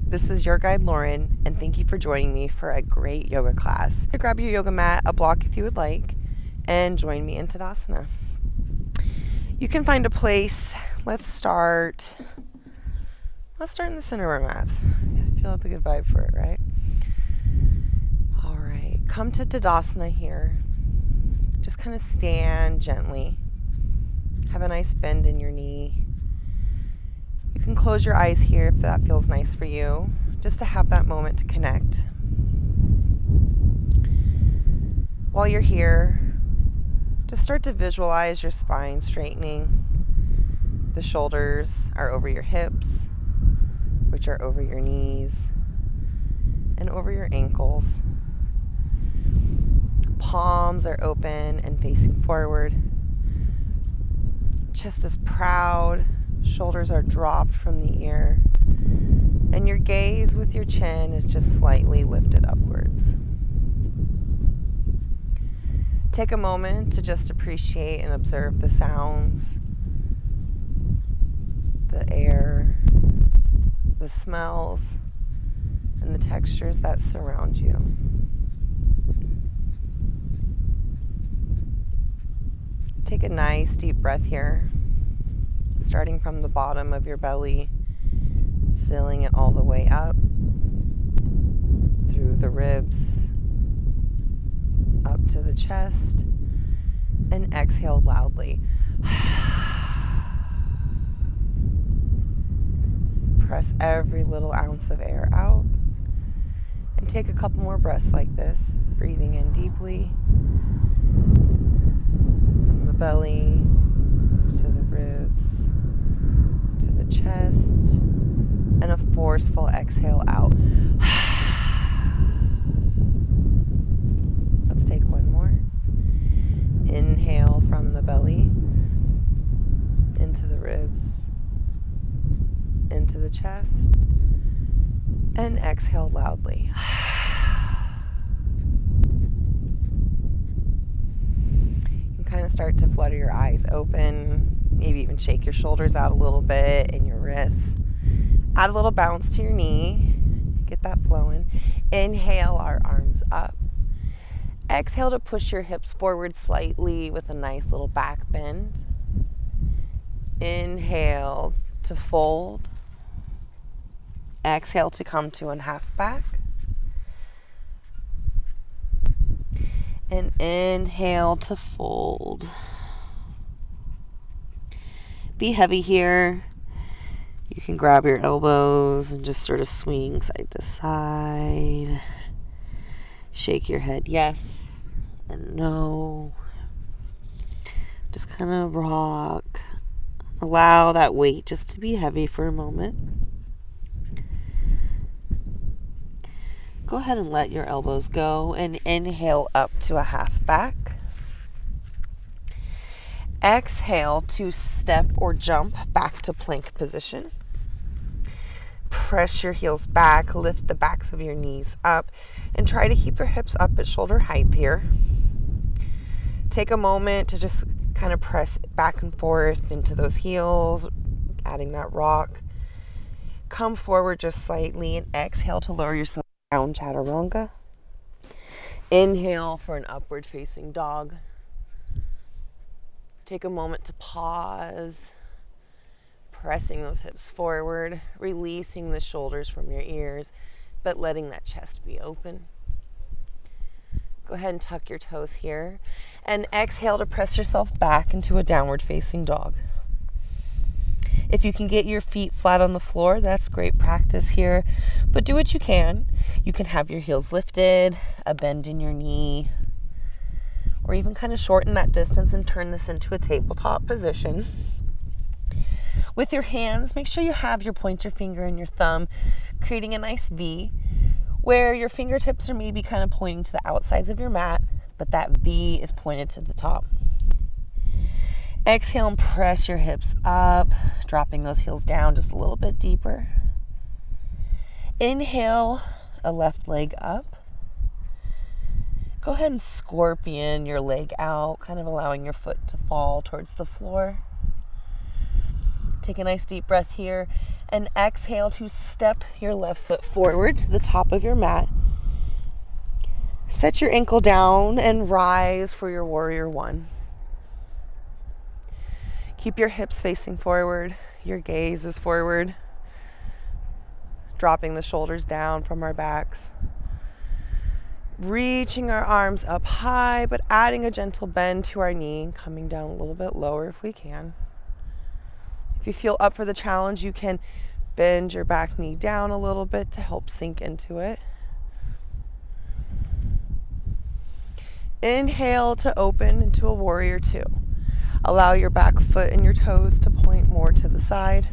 This is your guide, Lauren, and thank you for joining me for a great yoga class. Grab your yoga mat, a block if you would like, and join me in Tadasana. You can find a place. Let's start in the center of our mats. I feel like a good vibe for it, right? All right, come to Tadasana here. Just kind of stand gently. Have a nice bend in your knee. You can close your eyes here if that feels nice for you, just to have that moment to connect. While you're here, just start to visualize your spine straightening. The shoulders are over your hips, which are over your knees, and over your ankles. Palms are open and facing forward. Chest is proud, shoulders are dropped from the ear, and your gaze with your chin is just slightly lifted upwards. Take a moment to just appreciate and observe the sounds, the air, the smells, and the textures that surround you. Take a nice deep breath here, starting from the bottom of your belly, filling it all the way up through the ribs, up to the chest, and exhale loudly. Press every little ounce of air out, and take a couple more breaths like this, breathing in deeply from the belly to the ribs to the chest, and a forceful exhale out. Let's take one more. Inhale from the belly into the ribs, into the chest, and exhale loudly. You can kind of start to flutter your eyes open, maybe even shake your shoulders out a little bit and your wrists. Add a little bounce to your knee, get that flowing. Inhale our arms up. Exhale to push your hips forward slightly with a nice little back bend. Inhale to fold. Exhale to come to a half back. And inhale to fold. Be heavy here. You can grab your elbows and just sort of swing side to side. Shake your head yes and no. Just kind of rock. Allow that weight just to be heavy for a moment. Go ahead and let your elbows go and inhale up to a half back. Exhale to step or jump back to plank position. Press your heels back, lift the backs of your knees up, and try to keep your hips up at shoulder height here. Take a moment to just kind of press back and forth into those heels, adding that rock. Come forward just slightly and exhale to lower yourself down, chaturanga. Inhale for an upward facing dog. Take a moment to pause, pressing those hips forward, releasing the shoulders from your ears, but letting that chest be open. Go ahead and tuck your toes here, and exhale to press yourself back into a downward facing dog. If you can get your feet flat on the floor, that's great practice here, but do what you can. You can have your heels lifted, a bend in your knee, or even kind of shorten that distance and turn this into a tabletop position. With your hands, make sure you have your pointer finger and your thumb creating a nice V, where your fingertips are maybe kind of pointing to the outsides of your mat, but that V is pointed to the top. Exhale and press your hips up, dropping those heels down just a little bit deeper. Inhale, a left leg up. Go ahead and scorpion your leg out, kind of allowing your foot to fall towards the floor. Take a nice deep breath here And exhale to step your left foot forward to the top of your mat. Set your ankle down and rise for your warrior one. Keep your hips facing forward. Your gaze is forward. Dropping the shoulders down from our backs. Reaching our arms up high, but adding a gentle bend to our knee, coming down a little bit lower if we can. If you feel up for the challenge, you can bend your back knee down a little bit to help sink into it. Inhale to open into a warrior two. Allow your back foot and your toes to point more to the side.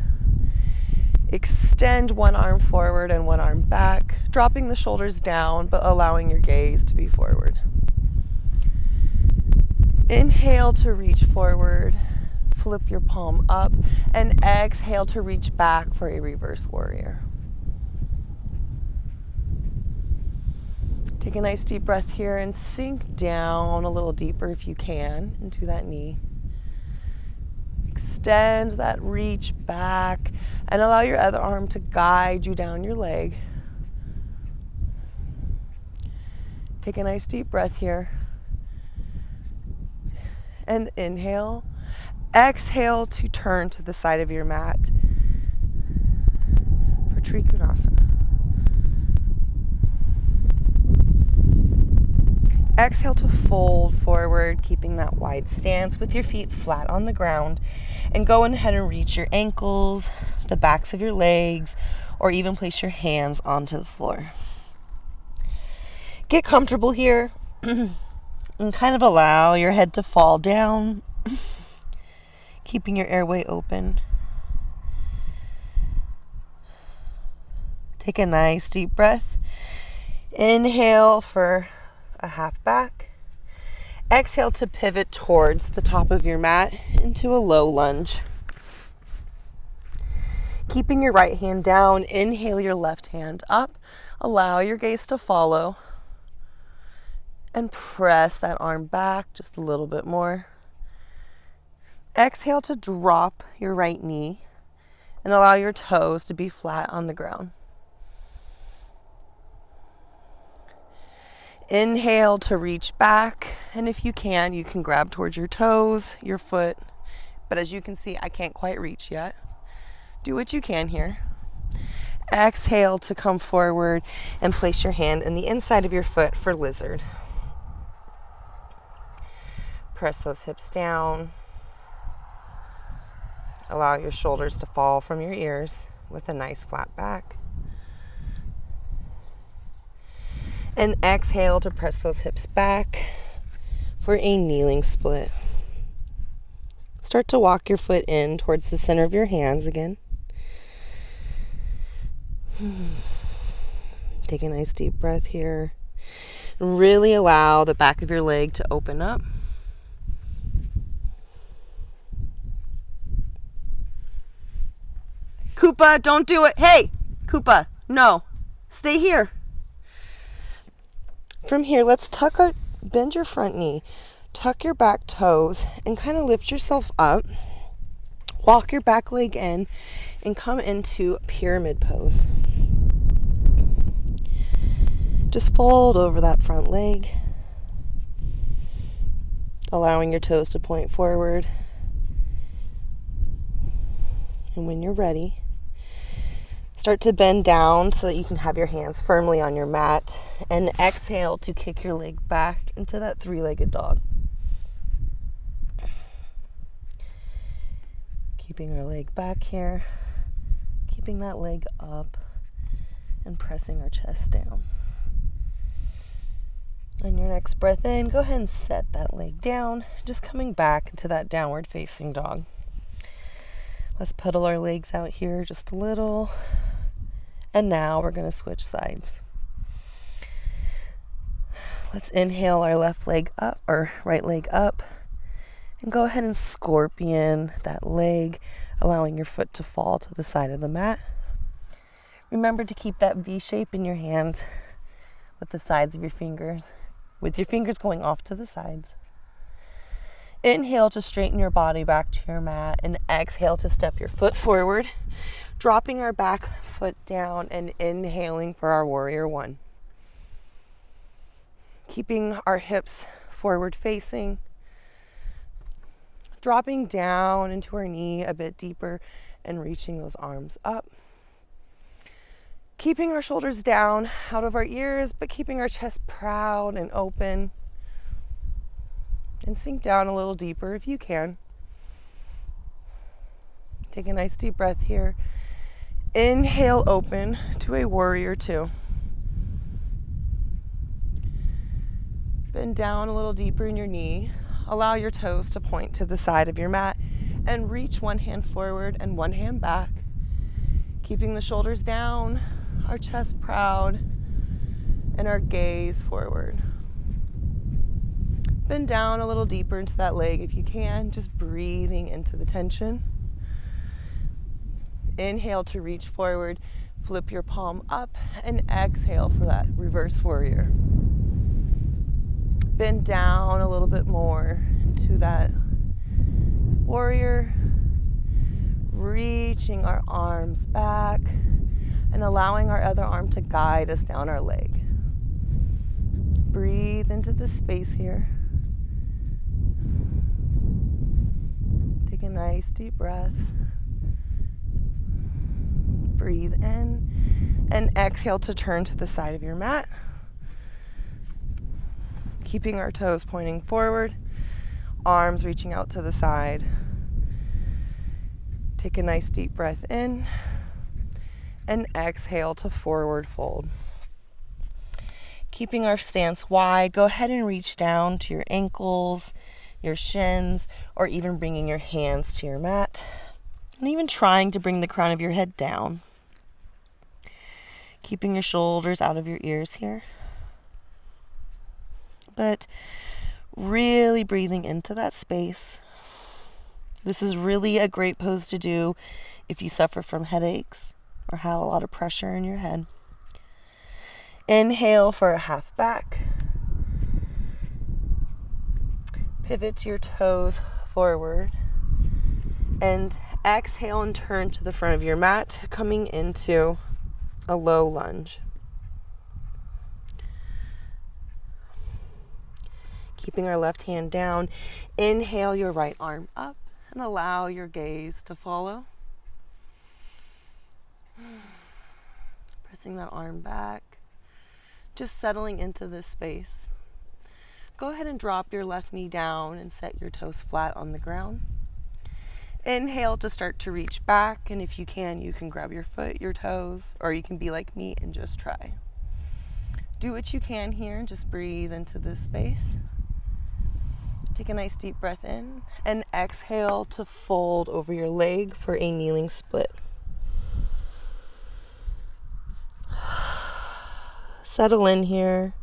Extend one arm forward and one arm back, dropping the shoulders down, but allowing your gaze to be forward. Inhale to reach forward, flip your palm up, and exhale to reach back for a reverse warrior. Take a nice deep breath here and sink down a little deeper if you can into that knee. Extend that reach back and allow your other arm to guide you down your leg. Take a nice deep breath here. And inhale. Exhale to turn to the side of your mat for Trikonasana. Exhale to fold forward, keeping that wide stance with your feet flat on the ground. And go ahead and reach your ankles, the backs of your legs, or even place your hands onto the floor. Get comfortable here and kind of allow your head to fall down, keeping your airway open. Take a nice deep breath. Inhale for a half back. Exhale to pivot towards the top of your mat into a low lunge. Keeping your right hand down, inhale your left hand up. Allow your gaze to follow. And press that arm back just a little bit more. Exhale to drop your right knee and allow your toes to be flat on the ground. Inhale to reach back, and if you can grab towards your toes, your foot, but as you can see, I can't quite reach yet. Do what you can here. Exhale to come forward and place your hand in the inside of your foot for lizard. Press those hips down. Allow your shoulders to fall from your ears with a nice flat back. And exhale to press those hips back for a kneeling split. Start to walk your foot in towards the center of your hands again. Take a nice deep breath here. Really allow the back of your leg to open up. Koopa, don't do it. Hey, Koopa, no. Stay here. From here, let's bend your front knee, tuck your back toes, and kind of lift yourself up. Walk your back leg in and come into pyramid pose. Just fold over that front leg, allowing your toes to point forward. And when you're ready, start to bend down so that you can have your hands firmly on your mat, and exhale to kick your leg back into that three-legged dog. Keeping our leg back here, keeping that leg up, and pressing our chest down. On your next breath in, go ahead and set that leg down, just coming back into that downward facing dog. Let's pedal our legs out here just a little. And now we're going to switch sides. Let's inhale our left leg up, or right leg up. And go ahead and scorpion that leg, allowing your foot to fall to the side of the mat. Remember to keep that V shape in your hands with the sides of your fingers, with your fingers going off to the sides. Inhale to straighten your body back to your mat, and exhale to step your foot forward. Dropping our back foot down and inhaling for our warrior one. Keeping our hips forward facing. Dropping down into our knee a bit deeper and reaching those arms up. Keeping our shoulders down out of our ears, but keeping our chest proud and open. And sink down a little deeper if you can. Take a nice deep breath here. Inhale, open to a warrior two. Bend down a little deeper in your knee. Allow your toes to point to the side of your mat and reach one hand forward and one hand back. Keeping the shoulders down, our chest proud, and our gaze forward. Bend down a little deeper into that leg if you can, just breathing into the tension. Inhale to reach forward, flip your palm up, and exhale for that reverse warrior. Bend down a little bit more into that warrior, reaching our arms back and allowing our other arm to guide us down our leg. Breathe into the space here. Take a nice deep breath. Breathe in and exhale to turn to the side of your mat. Keeping our toes pointing forward, arms reaching out to the side. Take a nice deep breath in and exhale to forward fold. Keeping our stance wide, go ahead and reach down to your ankles, your shins, or even bringing your hands to your mat. And even trying to bring the crown of your head down. Keeping your shoulders out of your ears here. But really breathing into that space. This is really a great pose to do if you suffer from headaches or have a lot of pressure in your head. Inhale for a half back. Pivot to your toes forward. And exhale and turn to the front of your mat, coming into a low lunge. Keeping our left hand down, inhale your right arm up and allow your gaze to follow. Pressing that arm back, just settling into this space. Go ahead and drop your left knee down and set your toes flat on the ground. Inhale to start to reach back, and if you can grab your foot, your toes, or you can be like me and just try. Do what you can here and just breathe into this space. Take a nice deep breath in and exhale to fold over your leg for a kneeling split. Settle in here.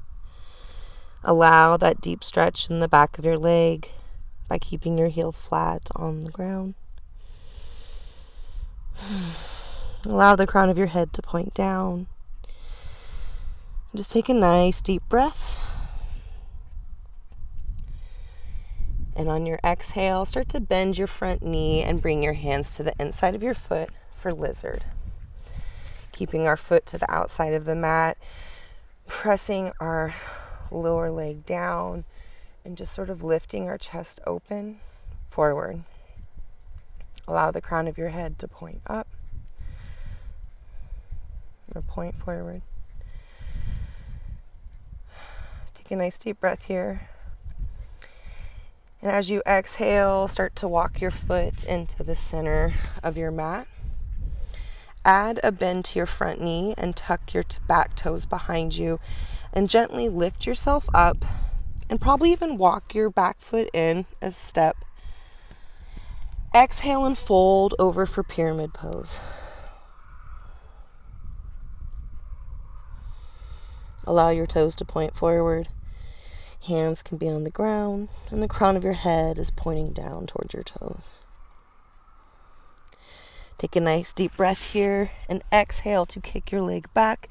Allow that deep stretch in the back of your leg by keeping your heel flat on the ground. Allow the crown of your head to point down. Just take a nice deep breath. And on your exhale, start to bend your front knee and bring your hands to the inside of your foot for lizard. Keeping our foot to the outside of the mat, pressing our lower leg down and just sort of lifting our chest open forward. Allow the crown of your head to point up or point forward. Take a nice deep breath here. And as you exhale, start to walk your foot into the center of your mat. Add a bend to your front knee and tuck your back toes behind you and gently lift yourself up and probably even walk your back foot in a step. Exhale and fold over for pyramid pose. Allow your toes to point forward. Hands can be on the ground, and the crown of your head is pointing down towards your toes. Take a nice deep breath here and exhale to kick your leg back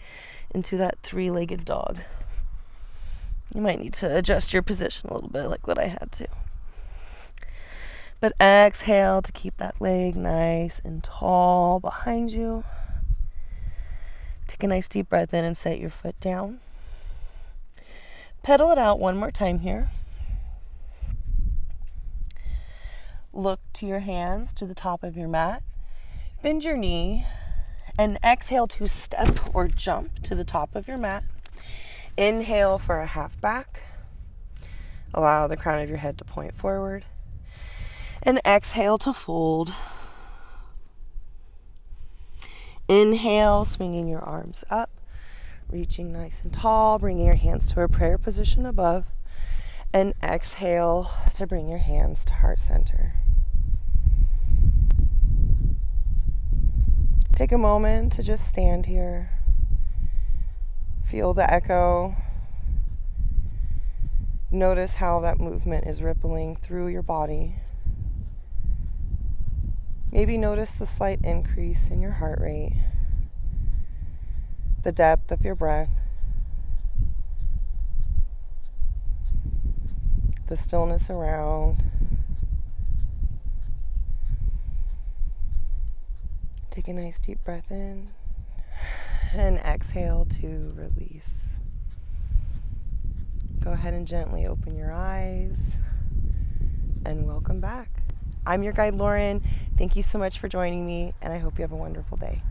into that three-legged dog. You might need to adjust your position a little bit like what I had to. But exhale to keep that leg nice and tall behind you. Take a nice deep breath in and set your foot down. Pedal it out one more time here. Look to your hands to the top of your mat. Bend your knee and exhale to step or jump to the top of your mat. Inhale for a half back. Allow the crown of your head to point forward. And exhale to fold. Inhale, swinging your arms up, reaching nice and tall, bringing your hands to a prayer position above. And exhale to bring your hands to heart center. Take a moment to just stand here. Feel the echo. Notice how that movement is rippling through your body. Maybe notice the slight increase in your heart rate, the depth of your breath, the stillness around. Take a nice deep breath in and exhale to release. Go ahead and gently open your eyes and welcome back. I'm your guide, Lauren. Thank you so much for joining me, and I hope you have a wonderful day.